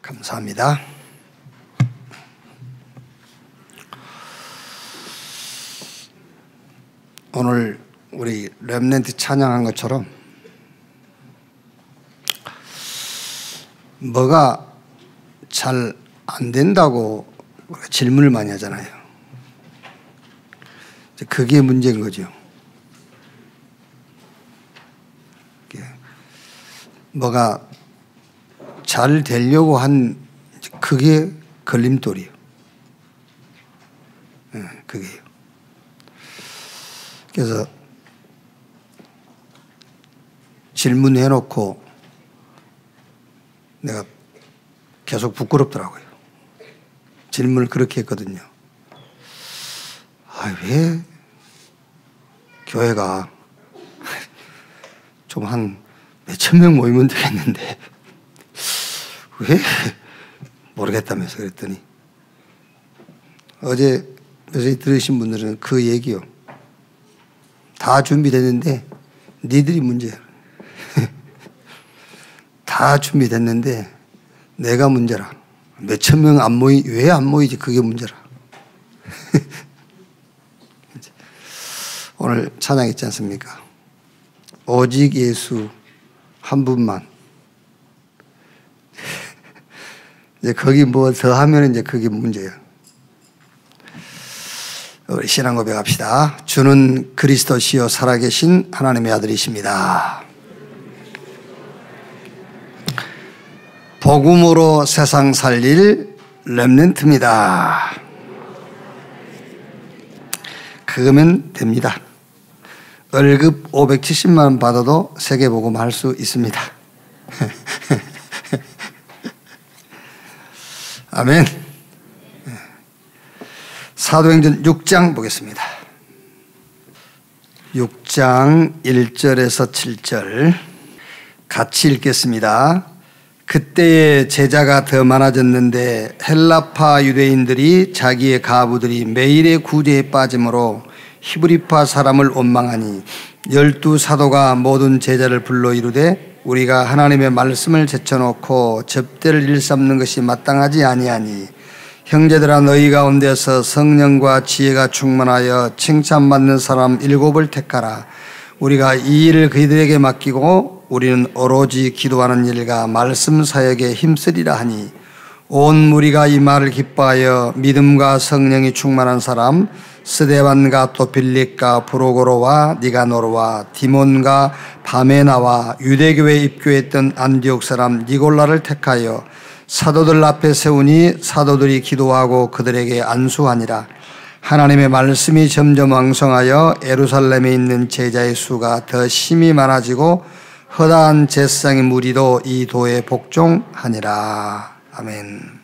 감사합니다. 오늘 우리 렘넌트 찬양한 것처럼 뭐가 잘 안 된다고 질문을 많이 하잖아요. 그게 문제인 거죠. 뭐가 잘 되려고 한 그게 걸림돌이에요. 그게요. 그래서 질문해놓고 내가 계속 부끄럽더라고요. 질문을 그렇게 했거든요. 왜 교회가 좀 한 몇천 명 모이면 되겠는데 왜 모르겠다면서 그랬더니 어제 메시지 들으신 분들은 그 얘기요. 다 준비됐는데 니들이 문제야. 다 준비됐는데 내가 문제라. 몇천 명 안 모이 왜 안 모이지? 그게 문제라. 오늘 찬양 있지 않습니까? 오직 예수 한 분만. 이제 거기 뭐 더 하면 이제 그게 문제예요. 우리 신앙 고백합시다. 주는 그리스도시요 살아계신 하나님의 아들이십니다. 복음으로 세상 살릴 렘넌트입니다. 그거면 됩니다. 월급 570만 원 받아도 세계복음 할 수 있습니다. 아멘. 사도행전 6장 보겠습니다. 6장 1절에서 7절 같이 읽겠습니다. 그때에 제자가 더 많아졌는데 헬라파 유대인들이 자기의 가부들이 매일의 구제에 빠짐으로 히브리파 사람을 원망하니 12 사도가 모든 제자를 불러 이르되 우리가 하나님의 말씀을 제쳐놓고 접대를 일삼는 것이 마땅하지 아니하니 형제들아 너희 가운데서 성령과 지혜가 충만하여 칭찬받는 사람 7을 택하라. 우리가 이 일을 그들에게 맡기고 우리는 오로지 기도하는 일과 말씀 사역에 힘쓰리라 하니 온 무리가 이 말을 기뻐하여 믿음과 성령이 충만한 사람 스데반과 또빌립과 브로고로와 니가노르와 디몬과 바메나와 유대교회에 입교했던 안디옥 사람 니골라를 택하여 사도들 앞에 세우니 사도들이 기도하고 그들에게 안수하니라. 하나님의 말씀이 점점 왕성하여 예루살렘에 있는 제자의 수가 더 심히 많아지고 허다한 제사장의 무리도 이 도에 복종하니라. 아멘.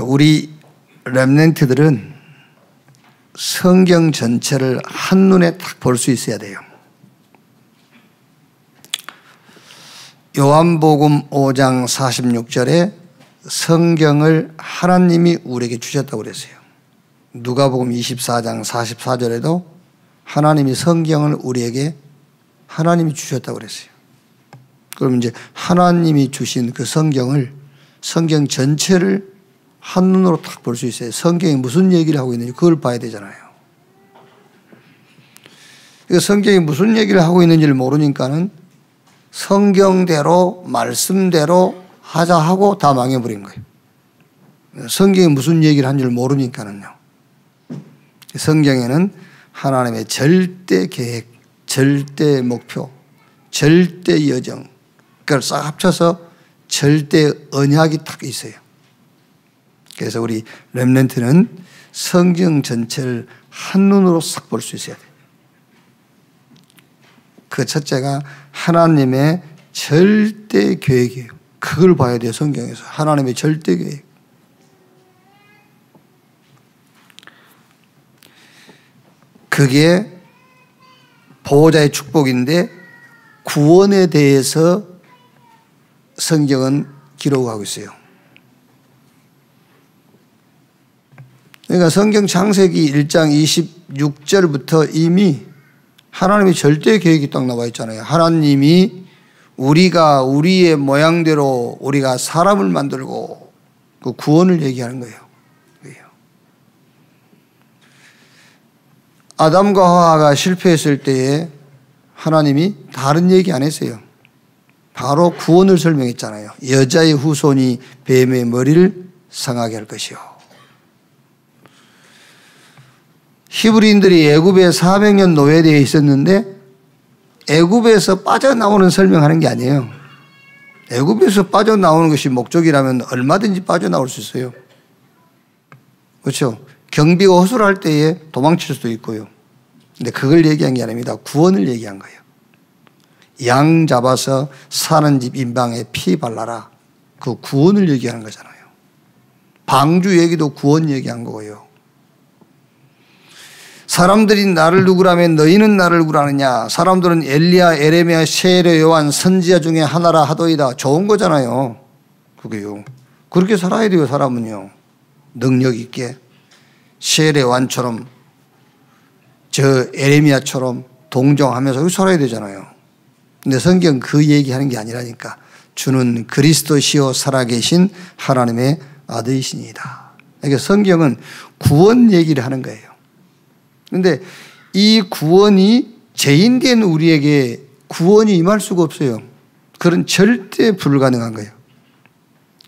우리 렘넌트들은 성경 전체를 한눈에 딱 볼 수 있어야 돼요. 요한복음 5장 46절에 성경을 하나님이 우리에게 주셨다고 그랬어요. 누가복음 24장 44절에도 하나님이 성경을 우리에게 하나님이 주셨다고 그랬어요. 그럼 이제 하나님이 주신 그 성경을 성경 전체를 한눈으로 딱 볼 수 있어요. 성경이 무슨 얘기를 하고 있는지 그걸 봐야 되잖아요. 성경이 무슨 얘기를 하고 있는지를 모르니까는 성경대로 말씀대로 하자 하고 다 망해버린 거예요. 성경이 무슨 얘기를 하는지를 모르니까는요. 성경에는 하나님의 절대 계획, 절대 목표, 절대 여정, 그걸 싹 합쳐서 절대 언약이 딱 있어요. 그래서 우리 렘넌트는 성경 전체를 한눈으로 싹 볼 수 있어야 돼요. 그 첫째가 하나님의 절대 계획이에요. 그걸 봐야 돼요. 성경에서 하나님의 절대 계획. 그게 보호자의 축복인데 구원에 대해서 성경은 기록하고 있어요. 그러니까 성경 창세기 1장 26절부터 이미 하나님의 절대 계획이 딱 나와 있잖아요. 하나님이 우리가 우리의 모양대로 우리가 사람을 만들고 그 구원을 얘기하는 거예요. 아담과 하와가 실패했을 때에 하나님이 다른 얘기 안 했어요. 바로 구원을 설명했잖아요. 여자의 후손이 뱀의 머리를 상하게 할 것이요. 히브리인들이 애굽에 400년 노예되어 있었는데 애굽에서 빠져나오는 설명하는 게 아니에요. 애굽에서 빠져나오는 것이 목적이라면 얼마든지 빠져나올 수 있어요. 그렇죠? 경비가 허술할 때에 도망칠 수도 있고요. 근데 그걸 얘기한 게 아닙니다. 구원을 얘기한 거예요. 양 잡아서 사는 집 인방에 피 발라라. 그 구원을 얘기하는 거잖아요. 방주 얘기도 구원 얘기한 거고요. 사람들이 나를 누구라면 너희는 나를 누구라느냐. 사람들은 엘리야, 에레미야, 세례, 요한, 선지자 중에 하나라 하더이다. 좋은 거잖아요. 그게요. 그렇게 살아야 돼요. 사람은요. 능력 있게. 세례 요한처럼 저 에레미야처럼 동정하면서 살아야 되잖아요. 근데 성경 그 얘기하는 게 아니라니까. 주는 그리스도시요 살아계신 하나님의 아들이시니이다. 그러니까 성경은 구원 얘기를 하는 거예요. 그런데 이 구원이 죄인된 우리에게 구원이 임할 수가 없어요. 그건 절대 불가능한 거예요.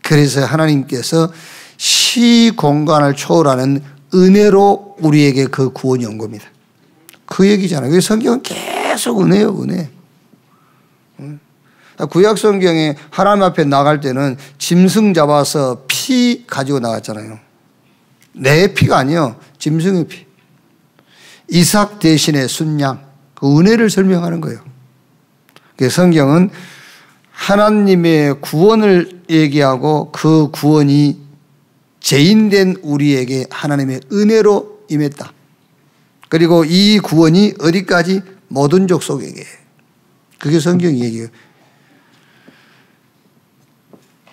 그래서 하나님께서 시공간을 초월하는 은혜로 우리에게 그 구원이 온 겁니다. 그 얘기잖아요. 그래서 성경은 계속 은혜요, 은혜. 구약 성경에 하나님 앞에 나갈 때는 짐승 잡아서 피 가지고 나갔잖아요. 내 피가 아니요, 짐승의 피. 이삭 대신에 순양, 그 은혜를 설명하는 거예요. 그래서 성경은 하나님의 구원을 얘기하고 그 구원이 죄인된 우리에게 하나님의 은혜로 임했다. 그리고 이 구원이 어디까지? 모든 족속에게. 그게 성경 얘기예요.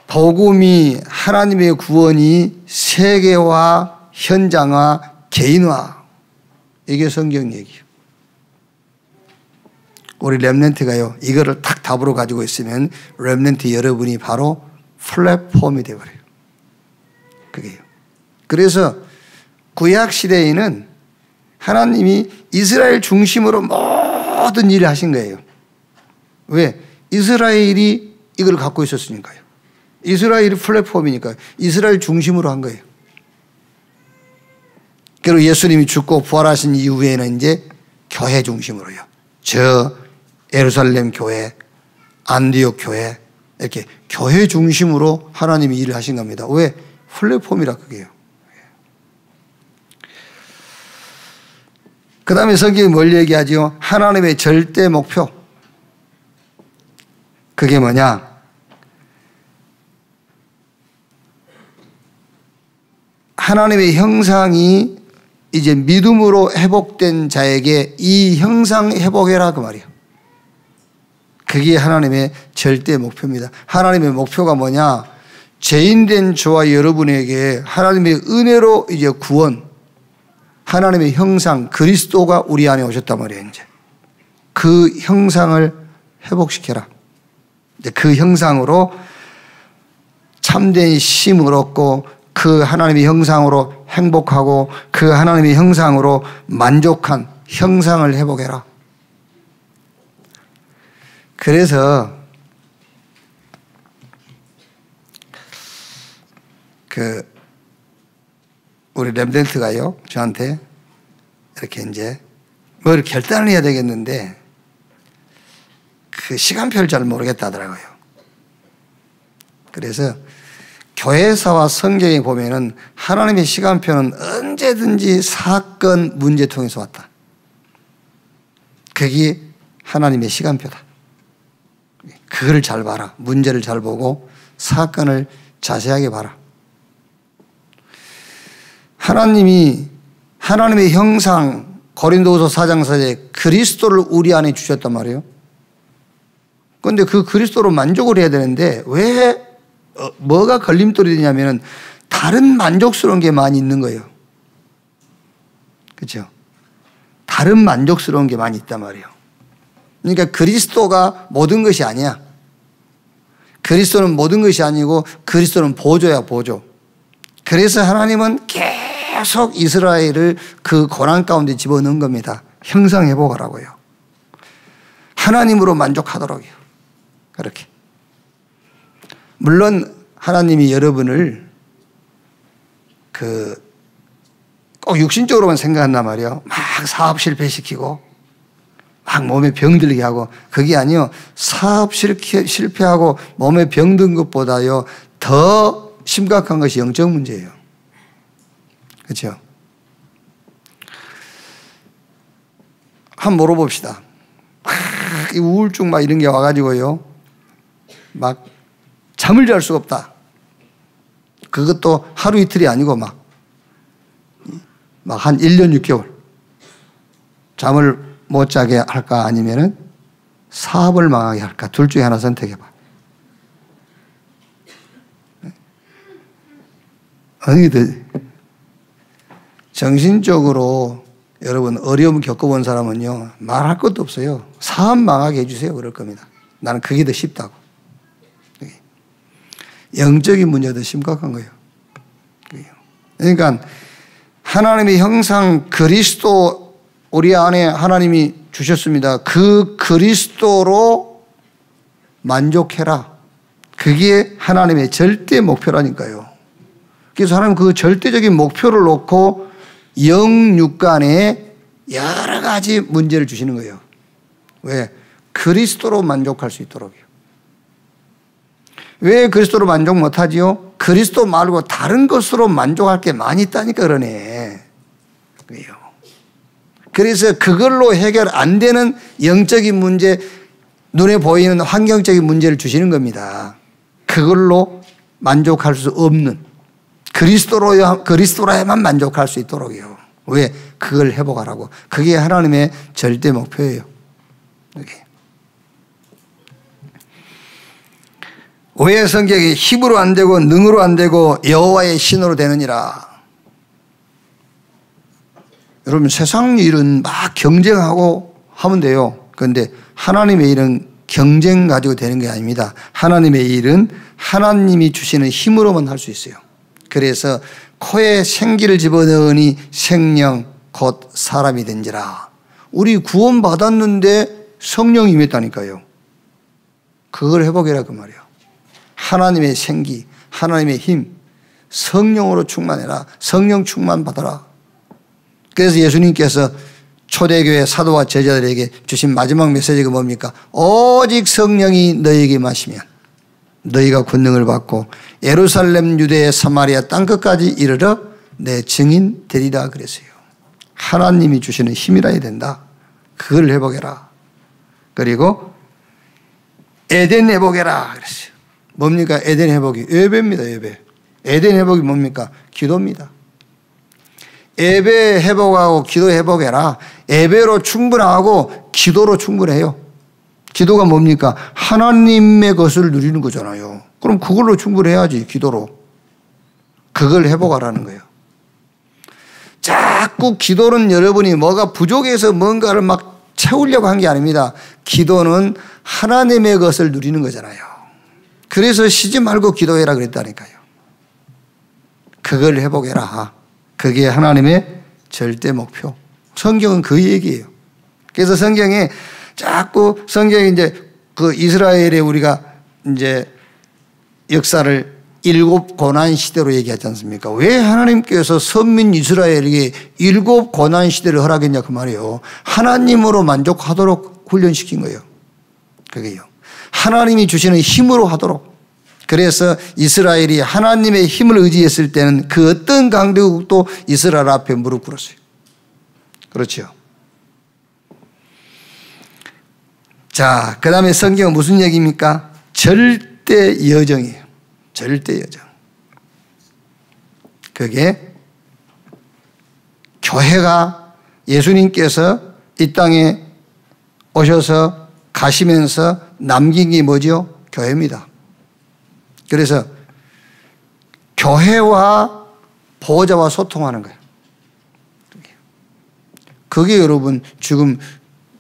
복음이 하나님의 구원이 세계화, 현장화, 개인화. 이게 성경 얘기예요. 우리 렘넌트가요, 이거를 딱 답으로 가지고 있으면 렘넌트 여러분이 바로 플랫폼이 되어버려요. 그게요. 그래서 구약 시대에는 하나님이 이스라엘 중심으로 모든 일을 하신 거예요. 왜? 이스라엘이 이걸 갖고 있었으니까요. 이스라엘이 플랫폼이니까요. 이스라엘 중심으로 한 거예요. 그리고 예수님이 죽고 부활하신 이후에는 이제 교회 중심으로요. 저 예루살렘 교회, 안디옥 교회, 이렇게 교회 중심으로 하나님이 일을 하신 겁니다. 왜? 플랫폼이라 그게요. 그 다음에 성경이 뭘 얘기하죠? 하나님의 절대 목표. 그게 뭐냐? 하나님의 형상이 이제 믿음으로 회복된 자에게 이 형상 회복해라 그 말이에요. 그게 하나님의 절대 목표입니다. 하나님의 목표가 뭐냐? 죄인된 저와 여러분에게 하나님의 은혜로 이제 구원, 하나님의 형상, 그리스도가 우리 안에 오셨단 말이에요. 이제 그 형상을 회복시켜라. 이제 그 형상으로 참된 쉼을 얻고 그 하나님의 형상으로 행복하고 그 하나님의 형상으로 만족한 형상을 회복해라. 그래서 우리 렘넌트가요, 저한테 이렇게 이제 뭘 결단을 해야 되겠는데 그 시간표를 잘 모르겠다 하더라고요. 그래서 교회사와 성경에 보면은 하나님의 시간표는 언제든지 사건, 문제 통해서 왔다. 그게 하나님의 시간표다. 그걸 잘 봐라. 문제를 잘 보고 사건을 자세하게 봐라. 하나님이 하나님의 형상, 고린도후서 4장 4절에 그리스도를 우리 안에 주셨단 말이에요. 그런데 그 그리스도로 만족을 해야 되는데 왜 뭐가 걸림돌이 되냐면은 다른 만족스러운 게 많이 있는 거예요. 그렇죠? 다른 만족스러운 게 많이 있단 말이에요. 그러니까 그리스도가 모든 것이 아니야. 그리스도는 모든 것이 아니고 그리스도는 보조야, 보조. 그래서 하나님은 계속 이스라엘을 그 고난 가운데 집어넣은 겁니다. 형상회복하라고요. 하나님으로 만족하도록요. 그렇게. 물론 하나님이 여러분을 꼭 육신적으로만 생각한단 말이에요. 막 사업 실패시키고 막 몸에 병들게 하고, 그게 아니요. 사업 실패하고 몸에 병든 것보다요 더 심각한 것이 영적 문제예요. 그렇죠? 한번 물어봅시다. 이 우울증 막 이런 게 와가지고요, 막 잠을 잘 수가 없다. 그것도 하루 이틀이 아니고 막 한 1년 6개월 잠을 못 자게 할까, 아니면은 사업을 망하게 할까, 둘 중에 하나 선택해봐. 어느 게 더 정신적으로 여러분 어려움 겪어본 사람은요 말할 것도 없어요. 사업 망하게 해주세요 그럴 겁니다. 나는 그게 더 쉽다고. 영적인 문제가 더 심각한 거예요. 그러니까 하나님의 형상 그리스도 우리 안에 하나님이 주셨습니다. 그 그리스도로 만족해라. 그게 하나님의 절대 목표라니까요. 그래서 하나님은 그 절대적인 목표를 놓고 영육간에 여러 가지 문제를 주시는 거예요. 왜? 그리스도로 만족할 수 있도록요. 왜 그리스도로 만족 못하지요? 그리스도 말고 다른 것으로 만족할 게 많이 있다니까 그러네. 그래요. 그래서 그걸로 해결 안 되는 영적인 문제, 눈에 보이는 환경적인 문제를 주시는 겁니다. 그걸로 만족할 수 없는, 그리스도로야만 만족할 수 있도록요. 왜? 그걸 회복하라고. 그게 하나님의 절대 목표예요. 왜 성경이 힘으로 안 되고 능으로 안 되고 여호와의 신으로 되느니라. 여러분 세상 일은 막 경쟁하고 하면 돼요. 그런데 하나님의 일은 경쟁 가지고 되는 게 아닙니다. 하나님의 일은 하나님이 주시는 힘으로만 할 수 있어요. 그래서 코에 생기를 집어넣으니 생명 곧 사람이 된지라. 우리 구원 받았는데 성령이 임했다니까요. 그걸 회복해라 그 말이에요. 하나님의 생기, 하나님의 힘, 성령으로 충만해라. 성령 충만 받아라. 그래서 예수님께서 초대교회 사도와 제자들에게 주신 마지막 메시지가 뭡니까? 오직 성령이 너희에게 마시면 너희가 권능을 받고 예루살렘, 유대의 사마리아 땅끝까지 이르러 내 증인 되리라 그랬어요. 하나님이 주시는 힘이라 해야 된다. 그걸 회복해라. 그리고 에덴 회복해라 그랬어요. 뭡니까? 에덴 회복이 예배입니다. 예배. 에덴 회복이 뭡니까? 기도입니다. 예배 회복하고 기도 회복해라. 예배로 충분하고 기도로 충분해요. 기도가 뭡니까? 하나님의 것을 누리는 거잖아요. 그럼 그걸로 충분해야지, 기도로. 그걸 회복하라는 거예요. 자꾸 기도는 여러분이 뭐가 부족해서 뭔가를 막 채우려고 한 게 아닙니다. 기도는 하나님의 것을 누리는 거잖아요. 그래서 쉬지 말고 기도해라 그랬다니까요. 그걸 회복해라. 그게 하나님의 절대 목표. 성경은 그 얘기예요. 그래서 성경에 자꾸 성경에 이제 그 이스라엘의 우리가 이제 역사를 7 고난 시대로 얘기하지 않습니까? 왜 하나님께서 선민 이스라엘에게 7 고난 시대를 허락했냐 그 말이에요. 하나님으로 만족하도록 훈련시킨 거예요. 그게요. 하나님이 주시는 힘으로 하도록. 그래서 이스라엘이 하나님의 힘을 의지했을 때는 그 어떤 강대국도 이스라엘 앞에 무릎 꿇었어요. 그렇죠. 자, 그 다음에 성경은 무슨 얘기입니까? 절대 여정이에요. 절대 여정. 그게 교회가 예수님께서 이 땅에 오셔서 가시면서 남긴 게 뭐죠? 교회입니다. 그래서 교회와 보호자와 소통하는 거예요. 그게 여러분 지금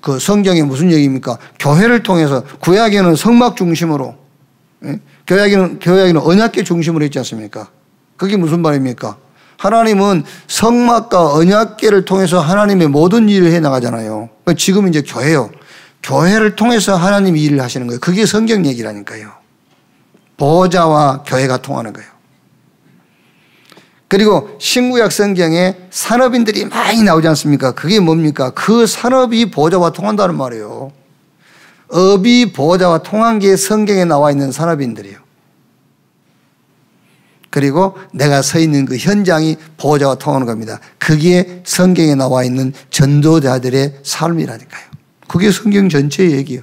그 성경에 무슨 얘기입니까? 교회를 통해서 구약에는 성막 중심으로 교회하기는 언약계 중심으로 있지 않습니까? 그게 무슨 말입니까? 하나님은 성막과 언약계를 통해서 하나님의 모든 일을 해 나가잖아요. 지금 이제 교회요. 교회를 통해서 하나님이 일을 하시는 거예요. 그게 성경 얘기라니까요. 보호자와 교회가 통하는 거예요. 그리고 신구약 성경에 산업인들이 많이 나오지 않습니까? 그게 뭡니까? 그 산업이 보호자와 통한다는 말이에요. 업이 보호자와 통한 게 성경에 나와 있는 산업인들이에요. 그리고 내가 서 있는 그 현장이 보호자와 통하는 겁니다. 그게 성경에 나와 있는 전도자들의 삶이라니까요. 그게 성경 전체의 얘기예요.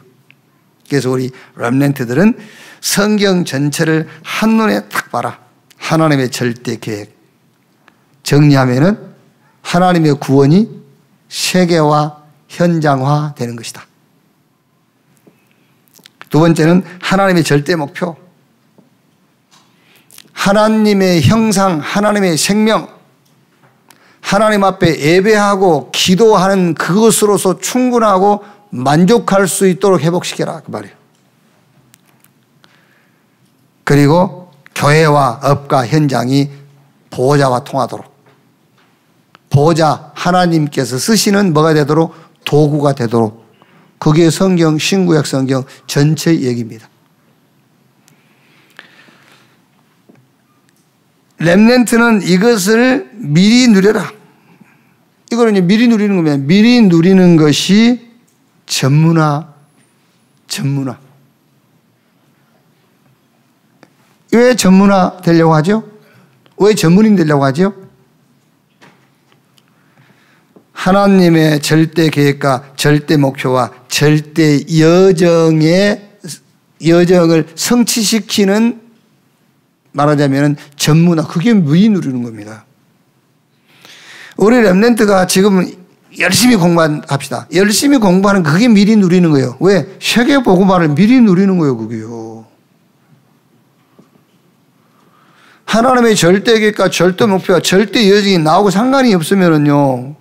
그래서 우리 렘넌트들은 성경 전체를 한눈에 딱 봐라. 하나님의 절대 계획. 정리하면은 하나님의 구원이 세계화, 현장화 되는 것이다. 두 번째는 하나님의 절대 목표. 하나님의 형상, 하나님의 생명, 하나님 앞에 예배하고 기도하는 그것으로서 충분하고 만족할 수 있도록 회복시켜라 그 말이에요. 그리고 교회와 업과 현장이 보호자와 통하도록, 보호자 하나님께서 쓰시는 뭐가 되도록, 도구가 되도록. 그게 성경, 신구약 성경 전체 얘기입니다. 렘넌트는 이것을 미리 누려라. 이거는 이제 미리 누리는 겁니다. 미리 누리는 것이 전문화. 왜 전문화 되려고 하죠? 왜 전문인 되려고 하죠? 하나님의 절대 계획과 절대 목표와 절대 여정을 성취시키는, 말하자면 전문화, 그게 미리 누리는 겁니다. 우리 렘넌트가 지금 열심히 공부합시다. 열심히 공부하는 그게 미리 누리는 거예요. 왜? 세계 복음화를 미리 누리는 거예요, 그게요. 하나님의 절대 계획과 절대 목표와 절대 여정이 나오고 상관이 없으면은요,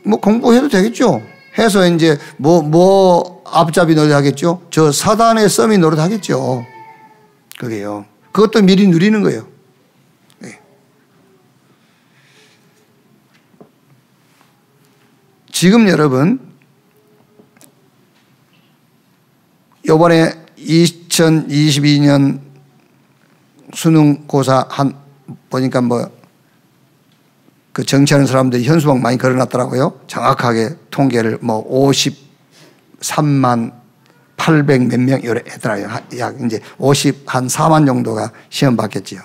뭐 공부해도 되겠죠. 해서 이제 뭐 앞잡이 노릇하겠죠. 저 사단의 썸이 노릇하겠죠. 그게요. 그것도 미리 누리는 거예요. 네. 지금 여러분, 이번에 2022년 수능고사 보니까 그 정치하는 사람들이 현수막 많이 걸어놨더라고요. 정확하게 통계를 53만 800 몇 명 이래 했더라고요. 약 이제 54만 정도가 시험 봤겠지요.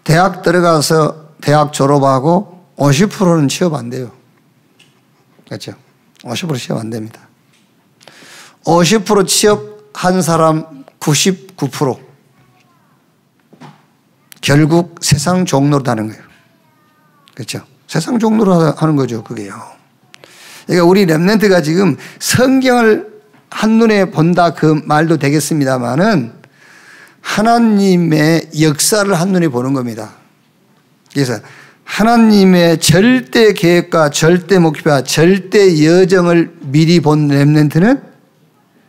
대학 들어가서 대학 졸업하고 50%는 취업 안 돼요. 그렇죠? 50% 취업 안 됩니다. 50% 취업한 사람 99%. 결국 세상 종로로 하는 거예요. 그렇죠? 세상 종로로 하는 거죠, 그게요. 그러니까 우리 렘넌트가 지금 성경을 한눈에 본다 그 말도 되겠습니다만은 하나님의 역사를 한눈에 보는 겁니다. 그래서 하나님의 절대 계획과 절대 목표와 절대 여정을 미리 본 렘넌트는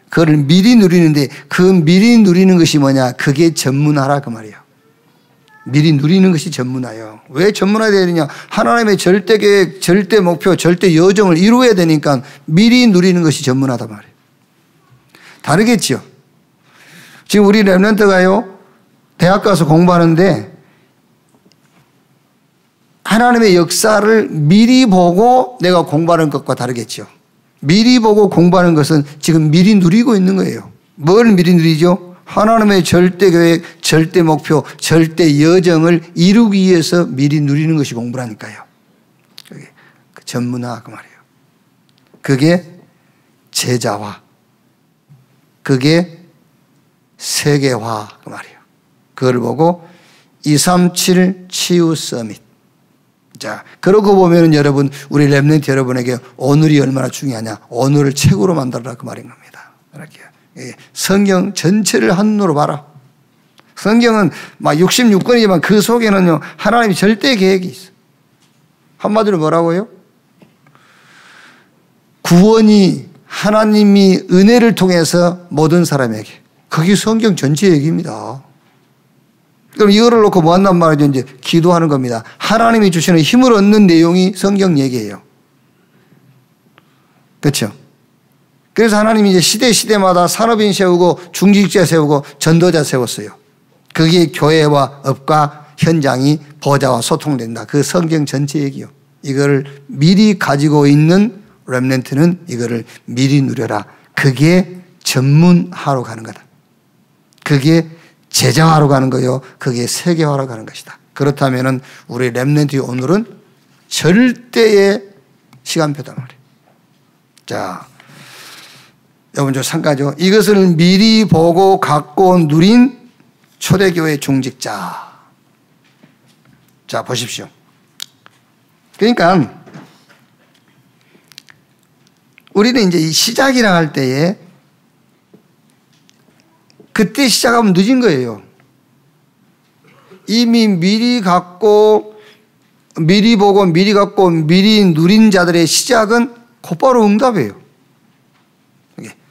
그거를 미리 누리는데, 그 미리 누리는 것이 뭐냐? 그게 전문화라 그 말이에요. 미리 누리는 것이 전문화예요. 왜 전문화되어야 되냐? 하나님의 절대 계획, 절대 목표, 절대 여정을 이루어야 되니까 미리 누리는 것이 전문화다 말이에요. 다르겠죠? 지금 우리 렘넌트가요, 대학 가서 공부하는데 하나님의 역사를 미리 보고 내가 공부하는 것과 다르겠죠. 미리 보고 공부하는 것은 지금 미리 누리고 있는 거예요. 뭘 미리 누리죠? 하나님의 절대 계획, 절대 목표, 절대 여정을 이루기 위해서 미리 누리는 것이 공부라니까요. 그게 전문화 그 말이에요. 그게 제자화, 그게 세계화 그 말이에요. 그걸 보고 237 치유 서밋. 자, 그러고 보면은 여러분, 우리 렘넌트 여러분에게 오늘이 얼마나 중요하냐? 오늘을 최고로 만들어라 그 말인 겁니다. 이렇게. 성경 전체를 한눈으로 봐라. 성경은 막 66권이지만 그 속에는요, 하나님의 절대 계획이 있어. 한마디로 뭐라고요? 구원이 하나님이 은혜를 통해서 모든 사람에게. 그게 성경 전체 얘기입니다. 그럼 이거를 놓고 뭐 한단 말이죠? 이제 기도하는 겁니다. 하나님이 주시는 힘을 얻는 내용이 성경 얘기예요. 그렇죠? 그래서 하나님이 이제 시대마다 산업인 세우고 중직자 세우고 전도자 세웠어요. 그게 교회와 업과 현장이 보좌와 소통된다. 그 성경 전체 얘기요. 이거를 미리 가지고 있는 렘넌트는 이거를 미리 누려라. 그게 전문화로 가는 거다. 그게 제자화로 가는 거요. 그게 세계화로 가는 것이다. 그렇다면 우리 렘넌트의 오늘은 절대의 시간표다 말이에요. 자, 여러분 저 3가죠. 이것을 미리 보고 갖고 누린 초대교회 중직자. 자, 보십시오. 그러니까 우리는 이제 이 시작이라 할 때에 그때 시작하면 늦은 거예요. 이미 미리 갖고 미리 보고 미리 갖고 미리 누린 자들의 시작은 곧바로 응답이에요.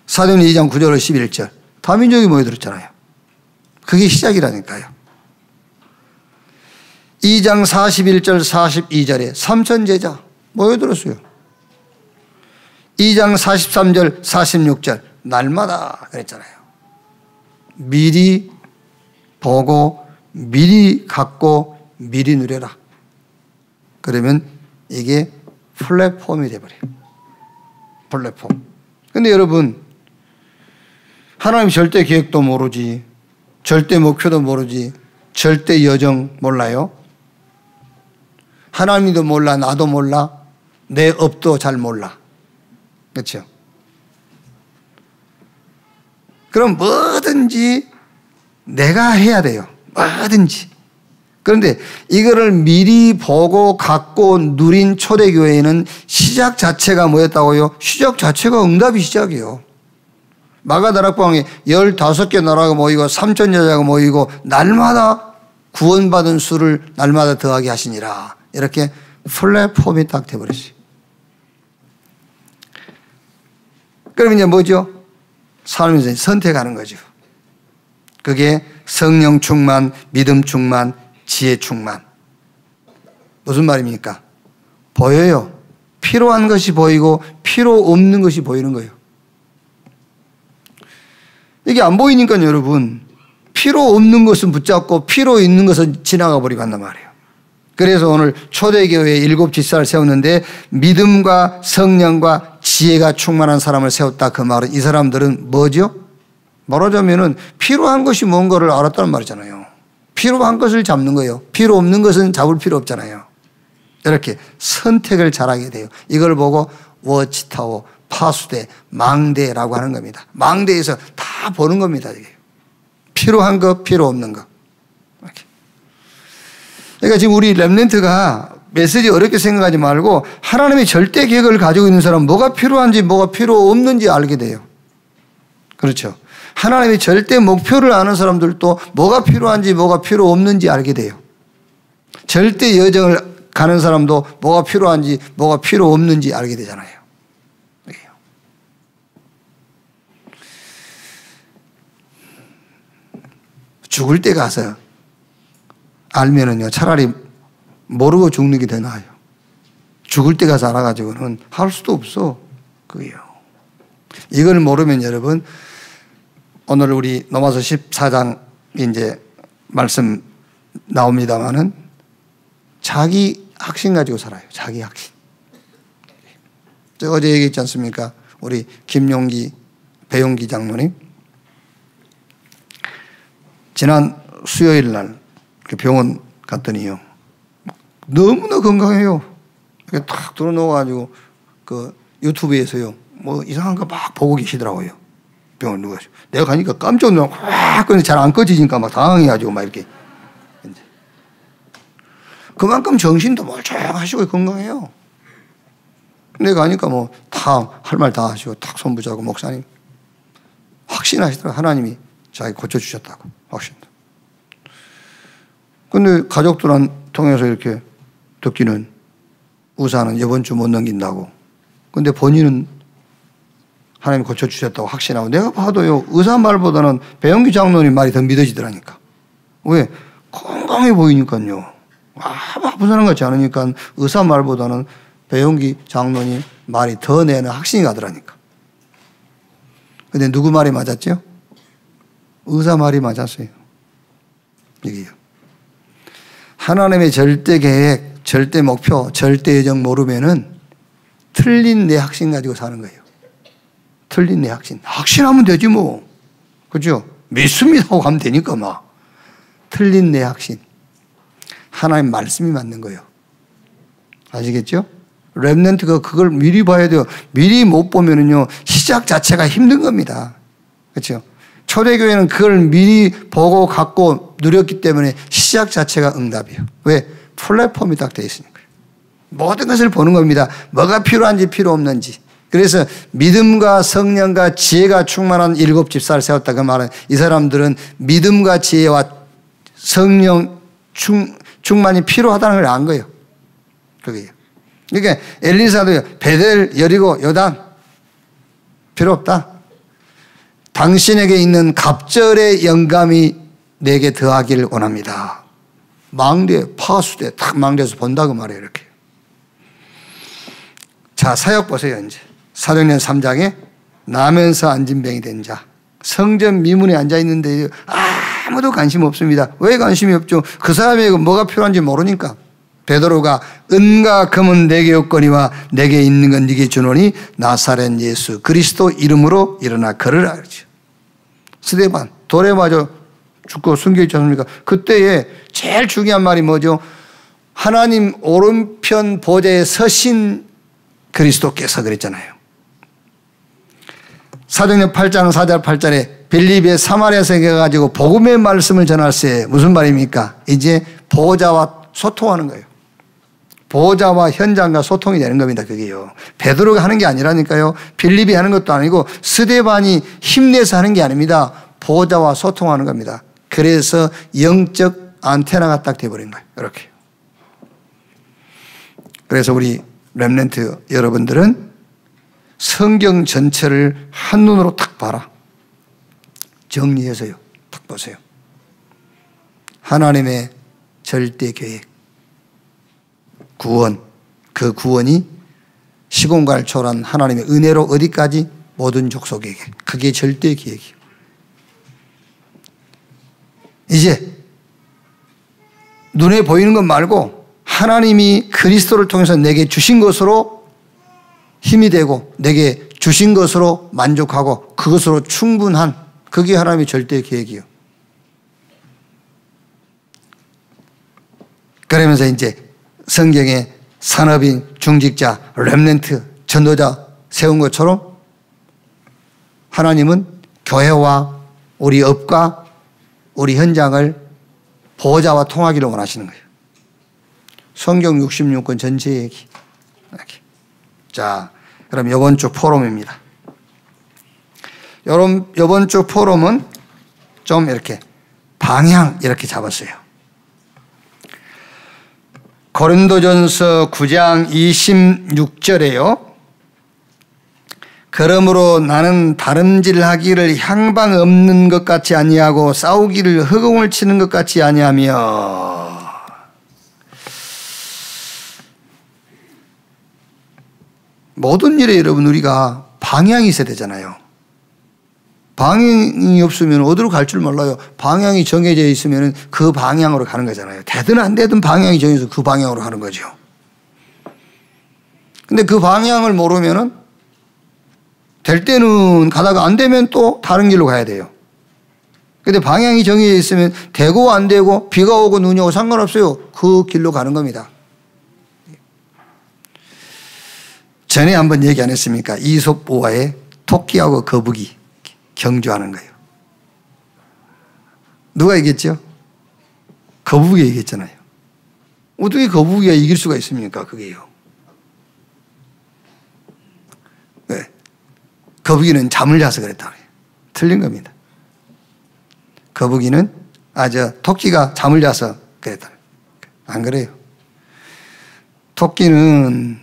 사도행전 2장 9절 11절 다민족이 모여들었잖아요. 그게 시작이라니까요. 2장 41절 42절에 3천 제자 모여들었어요. 2장 43절 46절 날마다 그랬잖아요. 미리 보고 미리 갖고 미리 누려라. 그러면 이게 플랫폼이 돼버려요. 플랫폼. 근데 여러분 하나님 절대 계획도 모르지, 절대 목표도 모르지, 절대 여정 몰라요? 하나님도 몰라, 나도 몰라, 내 업도 잘 몰라. 그렇죠? 그럼 뭐든지 내가 해야 돼요. 뭐든지. 그런데 이거를 미리 보고 갖고 누린 초대교회에는 시작 자체가 뭐였다고요? 시작 자체가 응답이 시작이에요. 마가다락방에 15개 나라가 모이고 3천 여자가 모이고 날마다 구원받은 수를 날마다 더하게 하시니라. 이렇게 플랫폼이 딱 돼버렸어요. 그럼 이제 뭐죠? 삶에서 선택하는 거죠. 그게 성령 충만, 믿음 충만, 지혜 충만. 무슨 말입니까? 보여요. 필요한 것이 보이고 필요 없는 것이 보이는 거예요. 이게 안 보이니까 여러분 필요 없는 것은 붙잡고 필요 있는 것은 지나가 버리고 한단 말이에요. 그래서 오늘 초대교회에 7 지사를 세웠는데 믿음과 성령과 지혜가 충만한 사람을 세웠다. 그 말은 이 사람들은 뭐죠? 말하자면은 필요한 것이 뭔가를 알았다는 말이잖아요. 필요한 것을 잡는 거예요. 필요 없는 것은 잡을 필요 없잖아요. 이렇게 선택을 잘하게 돼요. 이걸 보고 워치타워, 파수대, 망대라고 하는 겁니다. 망대에서 다 보는 겁니다. 이게. 필요한 것, 필요 없는 것. 이렇게. 그러니까 지금 우리 렘넌트가 메시지 어렵게 생각하지 말고 하나님의 절대 계획을 가지고 있는 사람은 뭐가 필요한지 뭐가 필요 없는지 알게 돼요. 그렇죠. 하나님의 절대 목표를 아는 사람들도 뭐가 필요한지 뭐가 필요 없는지 알게 돼요. 절대 여정을 가는 사람도 뭐가 필요한지 뭐가 필요 없는지 알게 되잖아요. 죽을 때 가서 알면은요, 차라리 모르고 죽는 게 더 나아요. 죽을 때 가서 알아가지고는 할 수도 없어. 그게요. 이걸 모르면 여러분, 오늘 우리 로마서 14장 이제 말씀 나옵니다만은 자기 확신 가지고 살아요. 자기 확신. 제가 어제 얘기했지 않습니까? 우리 김용기, 배용기 장로님. 지난 수요일 날 병원 갔더니요. 너무나 건강해요. 이렇게 탁 들어놓아가지고 그 유튜브에서요. 뭐 이상한 거 막 보고 계시더라고요. 병원 누가. 내가 가니까 깜짝 놀라고 확 근데 잘 안 꺼지니까 막 당황해가지고 막 이렇게. 그만큼 정신도 멀쩡하시고 건강해요. 내가 가니까 뭐 다 할 말 다 하시고 탁 손부자고 목사님 확신하시더라고요. 하나님이 자기 고쳐주셨다고 확신. 근데 가족들 통해서 이렇게 듣기는 의사는 이번 주 못 넘긴다고. 근데 본인은 하나님이 고쳐주셨다고 확신하고, 내가 봐도요, 의사 말보다는 배용기 장로님 말이 더 믿어지더라니까. 왜? 건강해 보이니까요. 아픈 사람 같지 않으니까 의사 말보다는 배용기 장로님 말이 더 내는 확신이 가더라니까. 근데 누구 말이 맞았죠? 의사 말이 맞았어요. 이게요. 하나님의 절대 계획, 절대 목표, 절대 예정 모르면은 틀린 내 확신 가지고 사는 거예요. 틀린 내 확신. 확신하면 되지 뭐. 그죠? 믿습니다 하고 가면 되니까 막. 틀린 내 확신. 하나님 말씀이 맞는 거예요. 아시겠죠? 렘넌트가 그걸 미리 봐야 돼요. 미리 못 보면은요, 시작 자체가 힘든 겁니다. 그렇죠? 초대교회는 그걸 미리 보고 갖고 누렸기 때문에 시작 자체가 응답이에요. 왜? 플랫폼이 딱 되어 있으니까. 모든 것을 보는 겁니다. 뭐가 필요한지 필요 없는지. 그래서 믿음과 성령과 지혜가 충만한 7 집사를 세웠다. 그 말은 이 사람들은 믿음과 지혜와 성령 충만이 필요하다는 걸 안 거예요. 그게요. 그러니까 엘리사도요, 베델, 여리고, 요단 필요 없다. 당신에게 있는 갑절의 영감이 내게 더하기를 원합니다. 망대, 파수대 딱 망대에서 본다고 말해요. 이렇게. 자, 사역 보세요. 이제 사도행전 3장에 나면서 안진병이 된 자, 성전 미문에 앉아있는데 아무도 관심 없습니다. 왜 관심이 없죠? 그 사람에게 뭐가 필요한지 모르니까. 베드로가 은과 금은 내게 없거니와 내게 있는 건 네게 주노니 나사렛 예수 그리스도 이름으로 일어나 걸으라 그러죠. 스데반 돌에 맞아 죽고 숨겨있지 않습니까? 그때에 제일 중요한 말이 뭐죠? 하나님 오른편 보좌에 서신 그리스도께서 그랬잖아요. 사도행전 8장 4절 8절에 빌립의 사마리아에 가가지고 복음의 말씀을 전할세. 무슨 말입니까? 이제 보호자와 소통하는 거예요. 보호자와 현장과 소통이 되는 겁니다. 그게요. 베드로가 하는 게 아니라니까요. 빌립이 하는 것도 아니고 스데반이 힘내서 하는 게 아닙니다. 보호자와 소통하는 겁니다. 그래서 영적 안테나가 딱 돼버린 거예요. 이렇게. 그래서 우리 렘넌트 여러분들은 성경 전체를 한눈으로 탁 봐라. 정리해서요. 탁 보세요. 하나님의 절대 계획, 구원, 그 구원이 시공간을 초월한 하나님의 은혜로 어디까지? 모든 족속에게. 그게 절대 계획이에요. 이제 눈에 보이는 것 말고 하나님이 그리스도를 통해서 내게 주신 것으로 힘이 되고 내게 주신 것으로 만족하고 그것으로 충분한, 그게 하나님의 절대 계획이에요. 그러면서 이제 성경에 산업인, 중직자, 렘넌트, 전도자 세운 것처럼 하나님은 교회와 우리 업과 우리 현장을 보호자와 통하기를 원하시는 거예요. 성경 66권 전체 얘기. 자, 그럼 이번 주 포럼입니다. 이번 주 포럼은 좀 이렇게 방향 이렇게 잡았어요. 고린도전서 9장 26절에요. 그러므로 나는 다름질하기를 향방 없는 것 같이 아니하고 싸우기를 허공을 치는 것 같이 아니하며. 모든 일에 여러분 우리가 방향이 있어야 되잖아요. 방향이 없으면 어디로 갈 줄 몰라요. 방향이 정해져 있으면 그 방향으로 가는 거잖아요. 되든 안 되든 방향이 정해져서 그 방향으로 가는 거죠. 근데 그 방향을 모르면은 될 때는 가다가 안 되면 또 다른 길로 가야 돼요. 근데 방향이 정해져 있으면 되고 안 되고 비가 오고 눈이 오고 상관없어요. 그 길로 가는 겁니다. 전에 한번 얘기 안 했습니까? 이솝보화에 토끼하고 거북이 경주하는 거예요. 누가 이겼죠? 거북이가 이겼잖아요. 어떻게 거북이가 이길 수가 있습니까? 그게요. 왜? 거북이는 잠을 자서 그랬다. 틀린 겁니다. 거북이는 토끼가 잠을 자서 그랬다. 안 그래요. 토끼는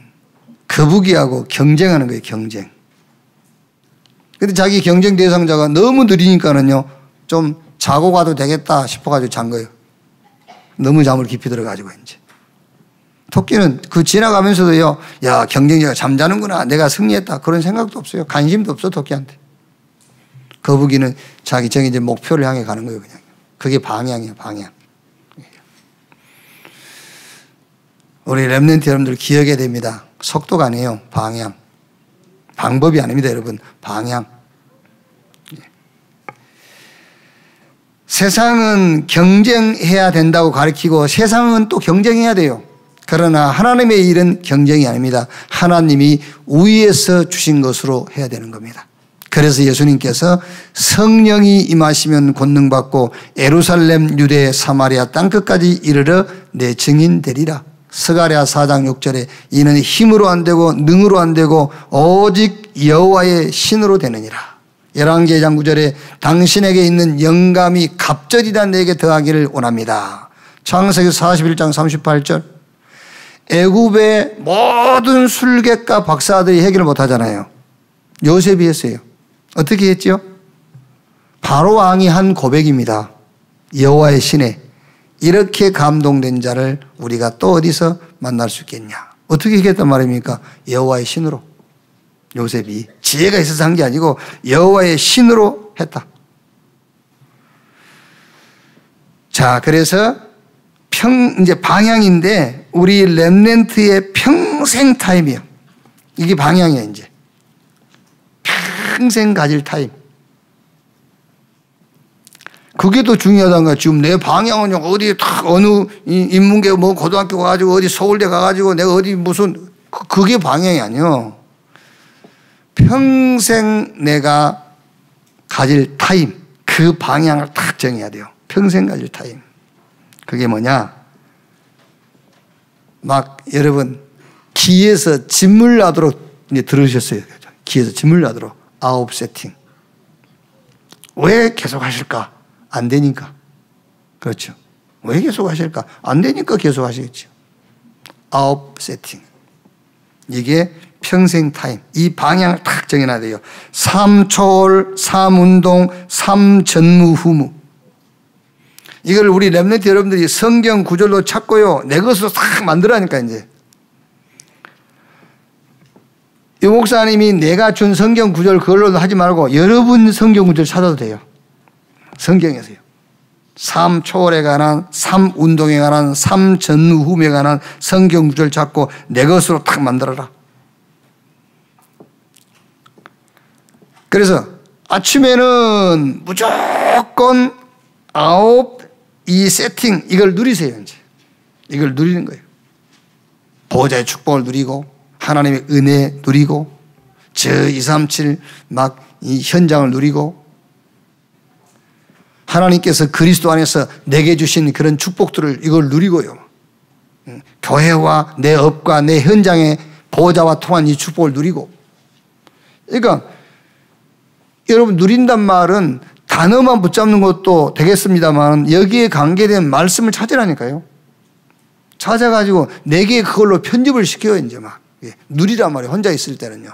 거북이하고 경쟁하는 거예요. 경쟁. 근데 자기 경쟁 대상자가 너무 느리니까는요, 좀 자고 가도 되겠다 싶어가지고 잔 거예요. 너무 잠을 깊이 들어가지고 이제. 토끼는 그 지나가면서도요, 야, 경쟁자가 잠자는구나. 내가 승리했다. 그런 생각도 없어요. 관심도 없어, 토끼한테. 거북이는 자기 정해진 목표를 향해 가는 거예요, 그냥. 그게 방향이에요, 방향. 우리 렘넌트 여러분들 기억해야 됩니다. 속도가 아니에요, 방향. 방법이 아닙니다, 여러분. 방향. 세상은 경쟁해야 된다고 가르치고 세상은 또 경쟁해야 돼요. 그러나 하나님의 일은 경쟁이 아닙니다. 하나님이 위에서 주신 것으로 해야 되는 겁니다. 그래서 예수님께서 성령이 임하시면 권능받고 예루살렘, 유대, 사마리아 땅끝까지 이르러 내 증인 되리라. 스가랴 4장 6절에 이는 힘으로 안 되고 능으로 안 되고 오직 여호와의 신으로 되느니라. 열왕기상 9절에 당신에게 있는 영감이 갑절이 다 내게 더하기를 원합니다. 창세기 41장 38절 애굽의 모든 술객과 박사들이 해결을 못하잖아요. 요셉이 했어요. 어떻게 했죠? 바로 왕이 한 고백입니다. 여호와의 신에 이렇게 감동된 자를 우리가 또 어디서 만날 수 있겠냐. 어떻게 했단 말입니까? 여호와의 신으로. 요셉이 지혜가 있어서 한 게 아니고 여호와의 신으로 했다. 자, 그래서 이제 방향인데 우리 렘넌트의 평생 타임이에요. 이게 방향이에요, 이제. 평생 가질 타임. 그게 더 중요하다는 거야. 지금 내 방향은 어디 딱 어느 인문계 뭐 고등학교 가가지고 어디 서울대 가가지고 내가 어디 무슨 그게 방향이 아니요. 평생 내가 가질 타임, 그 방향을 딱 정해야 돼요. 평생 가질 타임. 그게 뭐냐? 막 여러분 기에서 진물 나도록 이제 들으셨어요. 기에서 진물 나도록 9 세팅. 왜 계속 하실까? 안 되니까. 그렇죠. 왜 계속 하실까? 안 되니까 계속 하시겠죠. 9 세팅. 이게 평생 타임. 이 방향을 딱 정해놔야 돼요. 3초월, 3운동, 3전무후무. 이걸 우리 렘넌트 여러분들이 성경 구절로 찾고요. 내 것으로 싹 만들라니까 이제. 이 목사님이 내가 준 성경 구절 그걸로 하지 말고 여러분 성경 구절 찾아도 돼요. 성경에서요. 3초월에 관한, 3운동에 관한, 3전후에 관한 성경 구절 찾고 내 것으로 딱 만들어라. 그래서 아침에는 무조건 9 이 세팅 이걸 누리세요. 이제 이걸 누리는 거예요. 보호자의 축복을 누리고 하나님의 은혜 누리고 저 237 막 이 현장을 누리고 하나님께서 그리스도 안에서 내게 주신 그런 축복들을 이걸 누리고요. 교회와 내 업과 내 현장의 보호자와 통한 이 축복을 누리고. 그러니까 여러분 누린단 말은 단어만 붙잡는 것도 되겠습니다만 여기에 관계된 말씀을 찾으라니까요. 찾아가지고 내게 그걸로 편집을 시켜요. 이제 막 누리란 말이에요. 혼자 있을 때는요.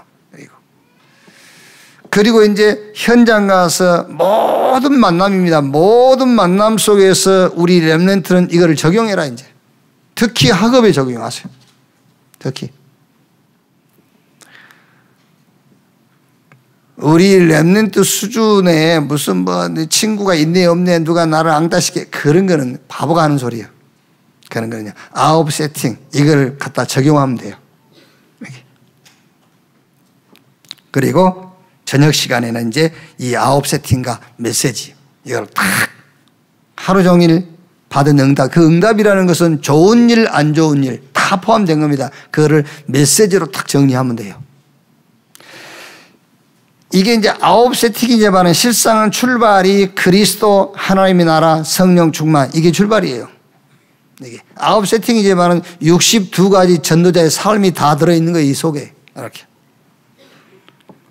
그리고 이제 현장 가서 모든 만남입니다. 모든 만남 속에서 우리 렘넌트는 이거를 적용해라 이제. 특히 학업에 적용하세요. 특히. 우리 렘넌트 수준에 무슨 뭐 친구가 있네 없네 누가 나를 앙따시게 그런 거는 바보가 하는 소리예요. 그런 거는요. 9 세팅 이걸 갖다 적용하면 돼요. 그리고 저녁 시간에는 이제 이 9 세팅과 메시지 이걸 딱 하루 종일 받은 응답. 그 응답이라는 것은 좋은 일 안 좋은 일 다 포함된 겁니다. 그거를 메시지로 딱 정리하면 돼요. 이게 이제 9 세팅이지만 실상은 출발이 그리스도 하나님의 나라 성령 충만 이게 출발이에요. 이게 9 세팅이지만 62가지 전도자의 삶이 다 들어있는 거예요. 이 속에 이렇게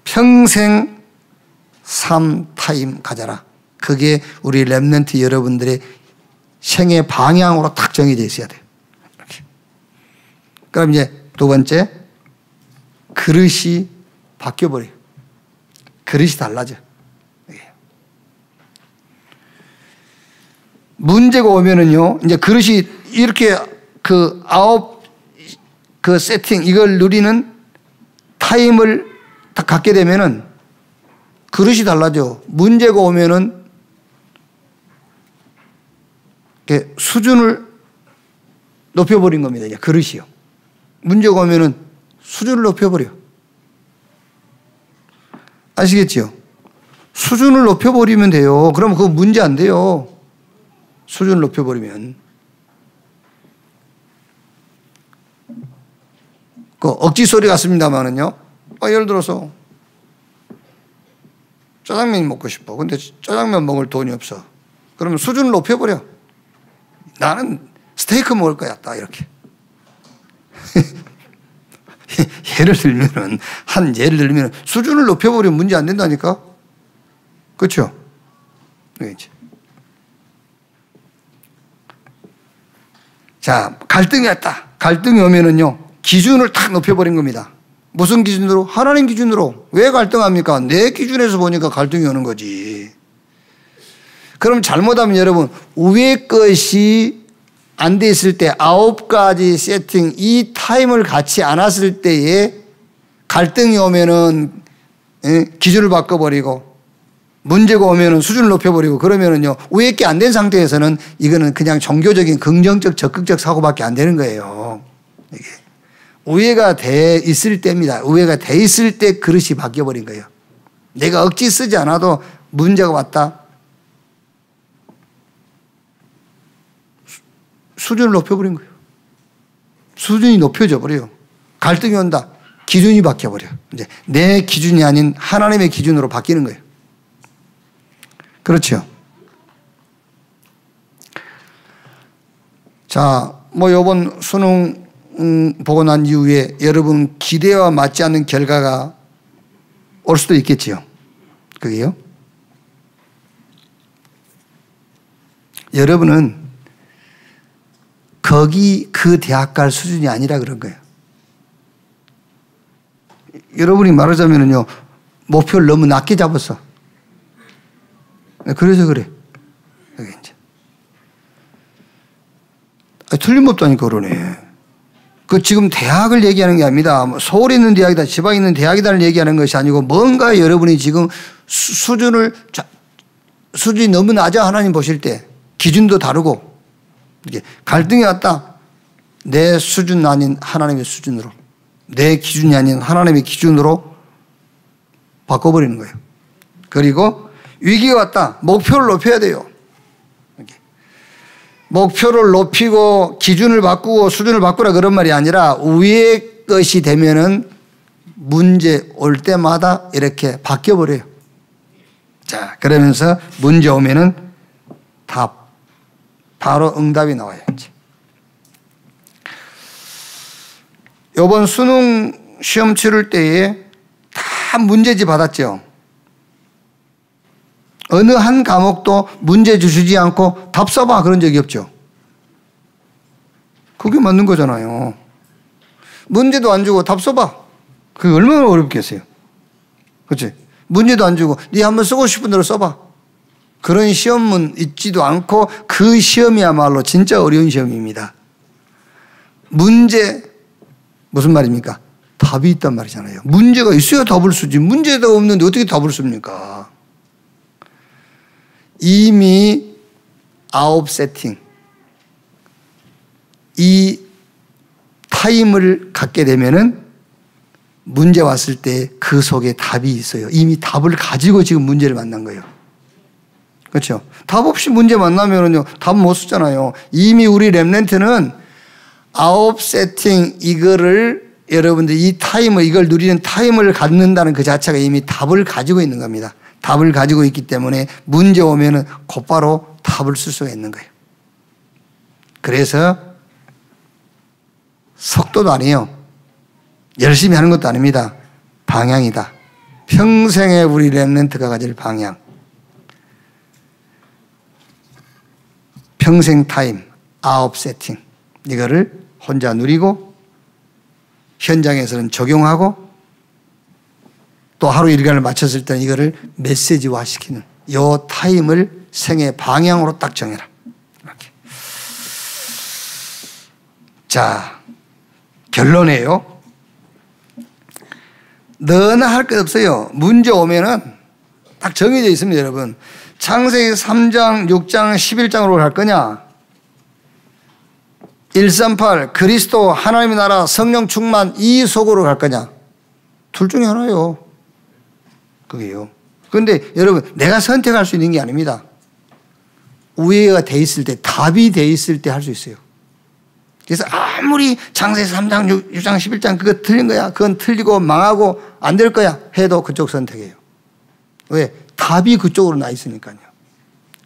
평생 삶 타임 가져라. 그게 우리 렘넌트 여러분들의 생애 방향으로 딱 정해져 있어야 돼요. 이렇게. 그럼 이제 두 번째 그릇이 바뀌어버려요. 그릇이 달라져. 문제가 오면은요, 이제 그릇이 이렇게 그 세팅, 이걸 누리는 타임을 딱 갖게 되면은 그릇이 달라져. 문제가 오면은 수준을 높여버린 겁니다. 이제 그릇이요. 문제가 오면은 수준을 높여버려. 아시겠지요? 수준을 높여버리면 돼요. 그러면 그거 문제 안 돼요. 수준을 높여버리면. 그 억지 소리 같습니다만은요. 예를 들어서 짜장면이 먹고 싶어. 근데 짜장면 먹을 돈이 없어. 그러면 수준을 높여버려. 나는 스테이크 먹을 거야. 딱 이렇게. 예를 들면 수준을 높여버리면 문제 안 된다니까? 그렇죠? 자, 갈등이 왔다. 갈등이 오면은요, 기준을 탁 높여버린 겁니다. 무슨 기준으로? 하나님 기준으로. 왜 갈등합니까? 내 기준에서 보니까 갈등이 오는 거지. 그럼 잘못하면 여러분, 위의 것이 안 돼 있을 때 9가지 세팅, 이 타임을 갖지 않았을 때에 갈등이 오면은 기준을 바꿔버리고 문제가 오면은 수준을 높여버리고 그러면은요, 위의 게 안 된 상태에서는 이거는 그냥 종교적인 긍정적 적극적 사고밖에 안 되는 거예요. 이게. 우회가 돼 있을 때입니다. 우회가 돼 있을 때 그릇이 바뀌어버린 거예요. 내가 억지 쓰지 않아도 문제가 왔다. 수준을 높여버린 거예요. 수준이 높여져 버려요. 갈등이 온다. 기준이 바뀌어버려. 이제 내 기준이 아닌 하나님의 기준으로 바뀌는 거예요. 그렇죠. 자, 요번 수능 보고 난 이후에 여러분 기대와 맞지 않는 결과가 올 수도 있겠지요. 그게요. 여러분은 거기 그 대학 갈 수준이 아니라 그런 거예요. 여러분이 말하자면요, 목표를 너무 낮게 잡았어. 그래서 그래. 여기 이제. 틀림없다니까 그러네. 그 지금 대학을 얘기하는 게 아닙니다. 서울에 있는 대학이다, 지방에 있는 대학이다를 얘기하는 것이 아니고 뭔가 여러분이 지금 수준이 너무 낮아 하나님 보실 때 기준도 다르고 이게 갈등이 왔다. 내 수준 아닌 하나님의 수준으로, 내 기준이 아닌 하나님의 기준으로 바꿔버리는 거예요. 그리고 위기가 왔다. 목표를 높여야 돼요. 목표를 높이고 기준을 바꾸고 수준을 바꾸라 그런 말이 아니라 위의 것이 되면은 문제 올 때마다 이렇게 바뀌어버려요. 자, 그러면서 문제 오면은 답, 바로 응답이 나와요. 이제. 이번 수능 시험 치를 때에 다 문제지 받았죠. 어느 한 과목도 문제 주시지 않고 답 써봐 그런 적이 없죠. 그게 맞는 거잖아요. 문제도 안 주고 답 써봐. 그게 얼마나 어렵겠어요. 그렇지? 문제도 안 주고 네 한번 쓰고 싶은 대로 써봐. 그런 시험은 있지도 않고 그 시험이야말로 진짜 어려운 시험입니다. 문제 무슨 말입니까? 답이 있단 말이잖아요. 문제가 있어야 답을 쓰지. 문제도 없는데 어떻게 답을 씁니까? 이미 9 세팅, 이 타임을 갖게 되면은 문제 왔을 때 그 속에 답이 있어요. 이미 답을 가지고 지금 문제를 만난 거예요. 그렇죠? 답 없이 문제 만나면은요, 답 못 쓰잖아요. 이미 우리 렘넌트는 9 세팅 이거를 여러분들 이 타임을, 이걸 누리는 타임을 갖는다는 그 자체가 이미 답을 가지고 있는 겁니다. 답을 가지고 있기 때문에 문제 오면은 곧바로 답을 쓸 수가 있는 거예요. 그래서 속도도 아니에요. 열심히 하는 것도 아닙니다. 방향이다. 평생의 우리 렘넌트가 가질 방향. 평생 타임, 9 세팅. 이거를 혼자 누리고 현장에서는 적용하고 또 하루 일과를 마쳤을 때는 이거를 메시지화 시키는 요 타임을 생애 방향으로 딱 정해라. 이렇게. 자, 결론이에요. 너나 할 것 없어요. 문제 오면은 딱 정해져 있습니다, 여러분. 창세기 3장, 6장, 11장으로 갈 거냐? 138 그리스도 하나님의 나라 성령 충만 이 속으로 갈 거냐? 둘 중에 하나요. 그게요. 그런데 여러분, 내가 선택할 수 있는 게 아닙니다. 우회가 돼 있을 때, 답이 돼 있을 때 할 수 있어요. 그래서 아무리 창세기 3장, 6장, 11장 그거 틀린 거야. 그건 틀리고 망하고 안 될 거야 해도 그쪽 선택해요. 왜? 답이 그쪽으로 나 있으니까요.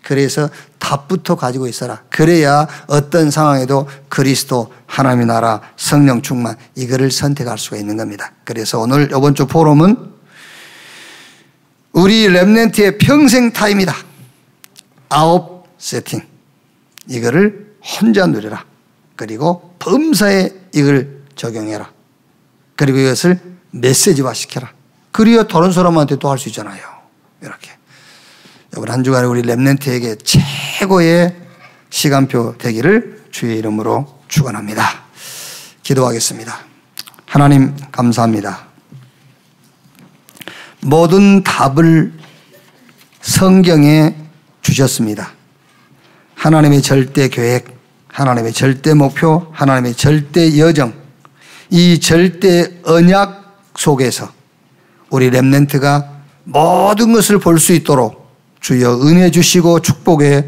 그래서 답부터 가지고 있어라. 그래야 어떤 상황에도 그리스도 하나님의 나라 성령 충만 이거를 선택할 수가 있는 겁니다. 그래서 오늘 이번 주 포럼은 우리 렘넌트의 평생 타임이다. 9 세팅. 이거를 혼자 누려라. 그리고 범사에 이걸 적용해라. 그리고 이것을 메시지화 시켜라. 그리고 다른 사람한테 또 할 수 있잖아요. 이렇게. 이번 한 주간에 우리 렘넌트에게 최고의 시간표 되기를 주의 이름으로 축원합니다. 기도하겠습니다. 하나님 감사합니다. 모든 답을 성경에 주셨습니다. 하나님의 절대 계획, 하나님의 절대 목표, 하나님의 절대 여정, 이 절대 언약 속에서 우리 렘넌트가 모든 것을 볼 수 있도록 주여 은혜 주시고 축복해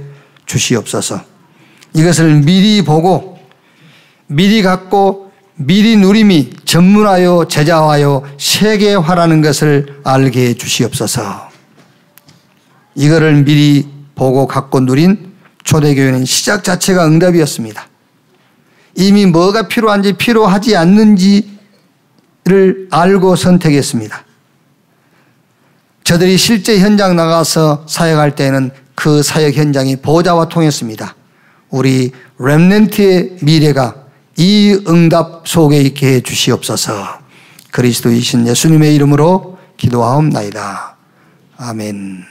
주시옵소서. 이것을 미리 보고 미리 갖고 미리 누림이 전문하여 제자화여 세계화라는 것을 알게 해 주시옵소서. 이거를 미리 보고 갖고 누린 초대교회는 시작 자체가 응답이었습니다. 이미 뭐가 필요한지 필요하지 않는지를 알고 선택했습니다. 저들이 실제 현장 나가서 사역할 때는 그 사역 현장이 보좌와 통했습니다. 우리 렘넌트의 미래가 이 응답 속에 있게 해 주시옵소서. 그리스도이신 예수님의 이름으로 기도하옵나이다. 아멘.